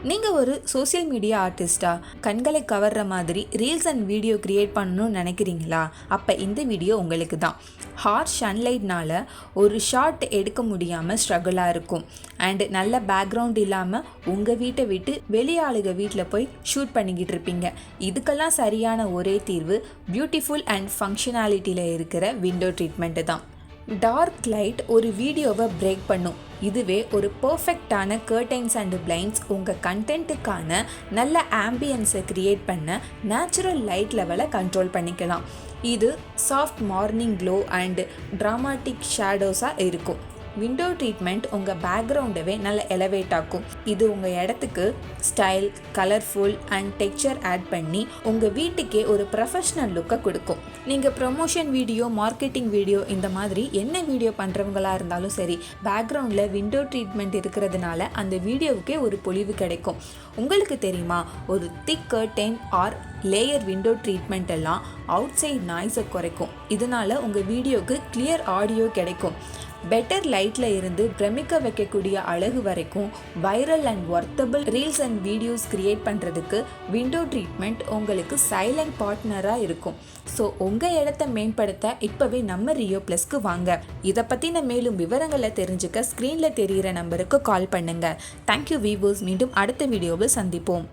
நீங்கள் ஒரு social media ஆர்டிஸ்டா கண்களை கவர்ற மாதிரி ரீல்ஸ் அண்ட் வீடியோ க்ரியேட் பண்ணணும்னு நினைக்கிறீங்களா? அப்போ இந்த வீடியோ உங்களுக்கு தான். ஹார்ஷ் சன்லைட்னால் ஒரு ஷாட் எடுக்க முடியாமல் ஸ்ட்ரகிளாக இருக்கும். அண்டு நல்ல பேக்ரவுண்ட் இல்லாமல் உங்கள் வீட்டை விட்டு வெளியாளுக வீட்டில் போய் ஷூட் பண்ணிக்கிட்டு இருப்பீங்க. இதுக்கெல்லாம் சரியான ஒரே தீர்வு பியூட்டிஃபுல் அண்ட் ஃபங்க்ஷனாலிட்டியில் இருக்கிற விண்டோ ட்ரீட்மெண்ட்டு தான். டார்க் லைட் ஒரு வீடியோவை பிரேக் பண்ணும். இதுவே ஒரு பர்ஃபெக்டான கர்டைன்ஸ் அண்ட் பிளைண்ட்ஸ் உங்கள் கண்டென்ட்டுக்கான நல்ல ஆம்பியன்ஸை க்ரியேட் பண்ண நேச்சுரல் லைட் லெவலை கண்ட்ரோல் பண்ணிக்கலாம். இது soft morning glow and dramatic ஷேடோஸாக இருக்கும். விண்டோ ட்ரீட்மெண்ட் உங்கள் பேக்ரவுண்டவே நல்ல எலவேட் ஆக்கும். இது உங்கள் இடத்துக்கு style, colourful and texture add பண்ணி உங்கள் வீட்டுக்கே ஒரு ப்ரொஃபஷ்னல் லுக்கை கொடுக்கும். நீங்கள் ப்ரொமோஷன் வீடியோ, மார்க்கெட்டிங் வீடியோ இந்த மாதிரி என்ன வீடியோ பண்ணுறவங்களா இருந்தாலும் சரி, பேக்ரவுண்டில் விண்டோ ட்ரீட்மெண்ட் இருக்கிறதுனால அந்த வீடியோவுக்கே ஒரு பொலிவு கிடைக்கும். உங்களுக்கு தெரியுமா, ஒரு thick curtain or layer window treatment எல்லாம் அவுட் சைட் நாய்ஸை குறைக்கும். இதனால் உங்கள் வீடியோவுக்கு கிளியர் ஆடியோ கிடைக்கும். பெட்டர் லைட்டில் இருந்து பிரமிக்க வைக்கக்கூடிய அழகு வரைக்கும் viral and worthable reels and videos create பண்ணுறதுக்கு விண்டோ ட்ரீட்மெண்ட் உங்களுக்கு சைலண்ட் பார்ட்னராக இருக்கும். ஸோ உங்கள் இடத்த மேம்படுத்த இப்போவே நம்ம ரியோ ப்ளஸ்க்கு வாங்க. இதை பற்றின மேலும் விவரங்களை தெரிஞ்சுக்க ஸ்க்ரீனில் தெரிகிற நம்பருக்கு கால் பண்ணுங்கள். Thank you viewers. மீண்டும் அடுத்த வீடியோவில் சந்திப்போம்.